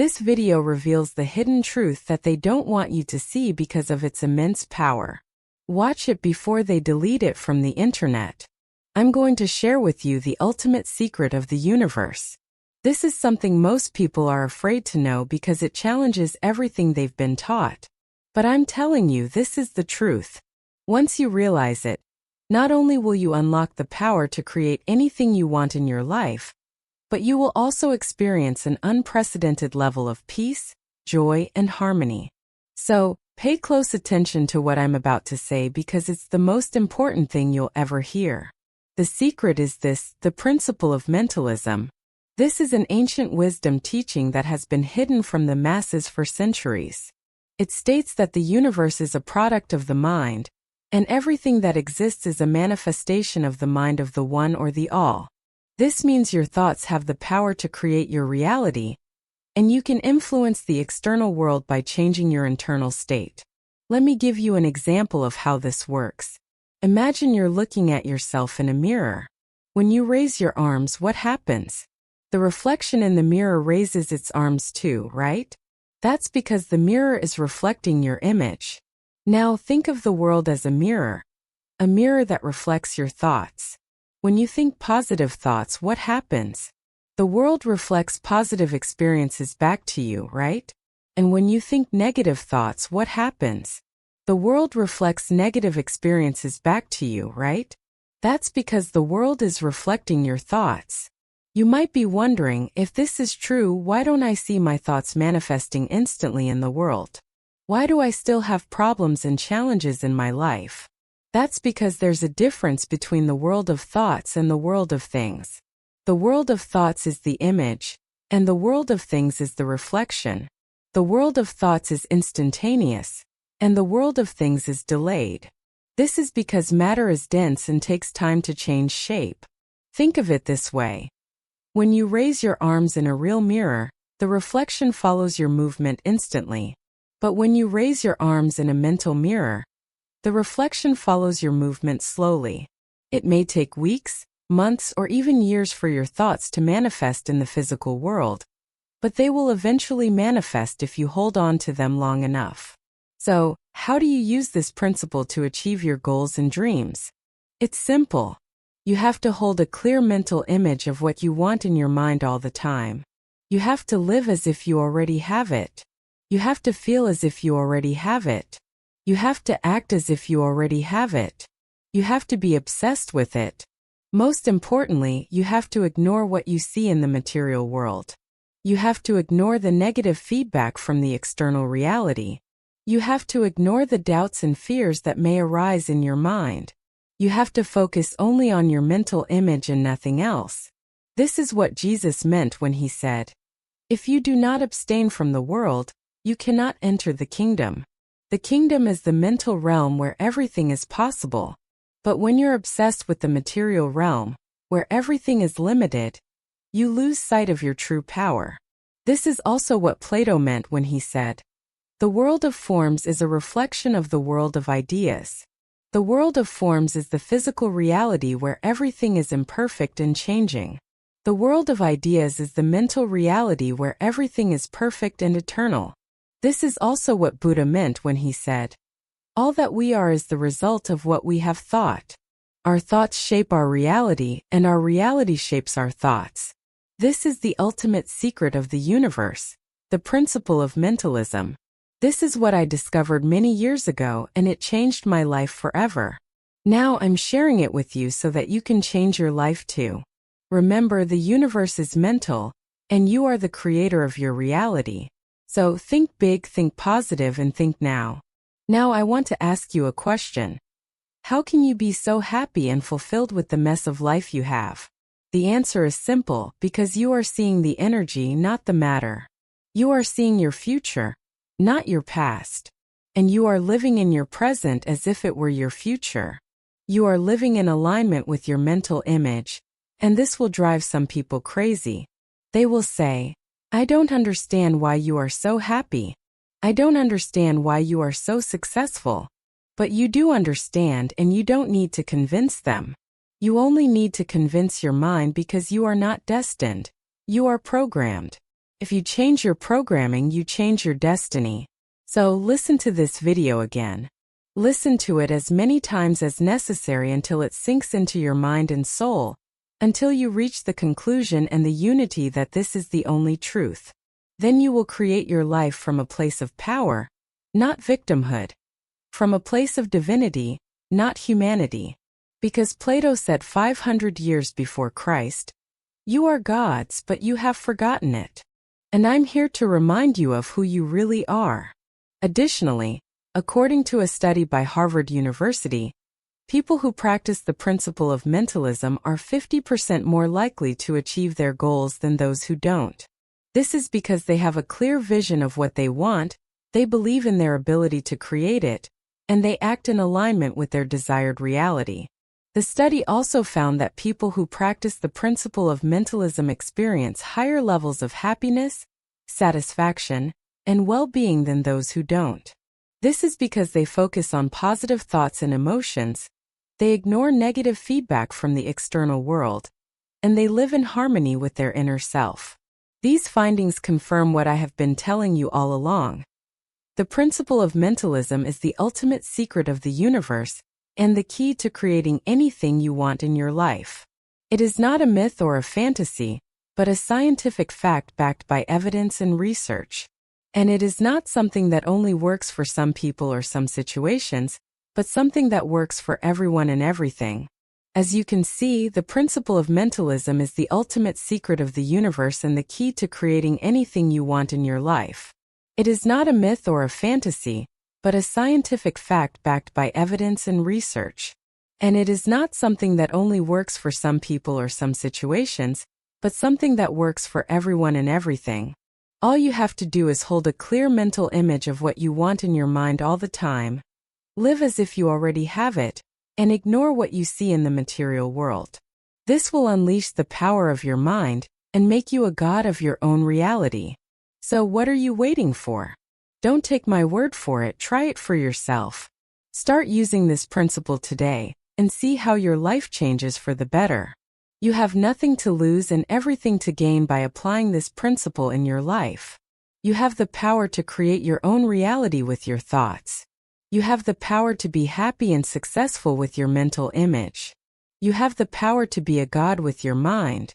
This video reveals the hidden truth that they don't want you to see because of its immense power. Watch it before they delete it from the internet. I'm going to share with you the ultimate secret of the universe. This is something most people are afraid to know because it challenges everything they've been taught. But I'm telling you, this is the truth. Once you realize it, not only will you unlock the power to create anything you want in your life, but you will also experience an unprecedented level of peace, joy, and harmony. So, pay close attention to what I'm about to say because it's the most important thing you'll ever hear. The secret is this: the principle of mentalism. This is an ancient wisdom teaching that has been hidden from the masses for centuries. It states that the universe is a product of the mind, and everything that exists is a manifestation of the mind of the one or the all. This means your thoughts have the power to create your reality, and you can influence the external world by changing your internal state. Let me give you an example of how this works. Imagine you're looking at yourself in a mirror. When you raise your arms, what happens? The reflection in the mirror raises its arms too, right? That's because the mirror is reflecting your image. Now think of the world as a mirror that reflects your thoughts. When you think positive thoughts, what happens? The world reflects positive experiences back to you, right? And when you think negative thoughts, what happens? The world reflects negative experiences back to you, right? That's because the world is reflecting your thoughts. You might be wondering, if this is true, why don't I see my thoughts manifesting instantly in the world? Why do I still have problems and challenges in my life? That's because there's a difference between the world of thoughts and the world of things. The world of thoughts is the image, and the world of things is the reflection. The world of thoughts is instantaneous, and the world of things is delayed. This is because matter is dense and takes time to change shape. Think of it this way. When you raise your arms in a real mirror, the reflection follows your movement instantly. But when you raise your arms in a mental mirror, the reflection follows your movement slowly. It may take weeks, months, or even years for your thoughts to manifest in the physical world, but they will eventually manifest if you hold on to them long enough. So, how do you use this principle to achieve your goals and dreams? It's simple. You have to hold a clear mental image of what you want in your mind all the time. You have to live as if you already have it. You have to feel as if you already have it. You have to act as if you already have it. You have to be obsessed with it. Most importantly, you have to ignore what you see in the material world. You have to ignore the negative feedback from the external reality. You have to ignore the doubts and fears that may arise in your mind. You have to focus only on your mental image and nothing else. This is what Jesus meant when he said, "If you do not abstain from the world, you cannot enter the kingdom." The kingdom is the mental realm where everything is possible. But when you're obsessed with the material realm, where everything is limited, you lose sight of your true power. This is also what Plato meant when he said, "The world of forms is a reflection of the world of ideas." The world of forms is the physical reality where everything is imperfect and changing. The world of ideas is the mental reality where everything is perfect and eternal. This is also what Buddha meant when he said, "All that we are is the result of what we have thought." Our thoughts shape our reality, and our reality shapes our thoughts. This is the ultimate secret of the universe, the principle of mentalism. This is what I discovered many years ago, and it changed my life forever. Now I'm sharing it with you so that you can change your life too. Remember, the universe is mental, and you are the creator of your reality. So think big, think positive, and think now. Now I want to ask you a question. How can you be so happy and fulfilled with the mess of life you have? The answer is simple: because you are seeing the energy, not the matter. You are seeing your future, not your past. And you are living in your present as if it were your future. You are living in alignment with your mental image, and this will drive some people crazy. They will say, "I don't understand why you are so happy. I don't understand why you are so successful." But you do understand, and you don't need to convince them. You only need to convince your mind because you are not destined. You are programmed. If you change your programming, you change your destiny. So listen to this video again. Listen to it as many times as necessary until it sinks into your mind and soul, until you reach the conclusion and the unity that this is the only truth. Then you will create your life from a place of power, not victimhood. From a place of divinity, not humanity. Because Plato said 500 years before Christ, "You are gods, but you have forgotten it." And I'm here to remind you of who you really are. Additionally, according to a study by Harvard University, people who practice the principle of mentalism are 50% more likely to achieve their goals than those who don't. This is because they have a clear vision of what they want, they believe in their ability to create it, and they act in alignment with their desired reality. The study also found that people who practice the principle of mentalism experience higher levels of happiness, satisfaction, and well-being than those who don't. This is because they focus on positive thoughts and emotions, they ignore negative feedback from the external world, and they live in harmony with their inner self. These findings confirm what I have been telling you all along. The principle of mentalism is the ultimate secret of the universe and the key to creating anything you want in your life. It is not a myth or a fantasy, but a scientific fact backed by evidence and research. And it is not something that only works for some people or some situations, but something that works for everyone and everything. As you can see, the principle of mentalism is the ultimate secret of the universe and the key to creating anything you want in your life. It is not a myth or a fantasy, but a scientific fact backed by evidence and research. And it is not something that only works for some people or some situations, but something that works for everyone and everything. All you have to do is hold a clear mental image of what you want in your mind all the time. Live as if you already have it, and ignore what you see in the material world. This will unleash the power of your mind and make you a god of your own reality. So what are you waiting for? Don't take my word for it, try it for yourself. Start using this principle today and see how your life changes for the better. You have nothing to lose and everything to gain by applying this principle in your life. You have the power to create your own reality with your thoughts. You have the power to be happy and successful with your mental image. You have the power to be a god with your mind.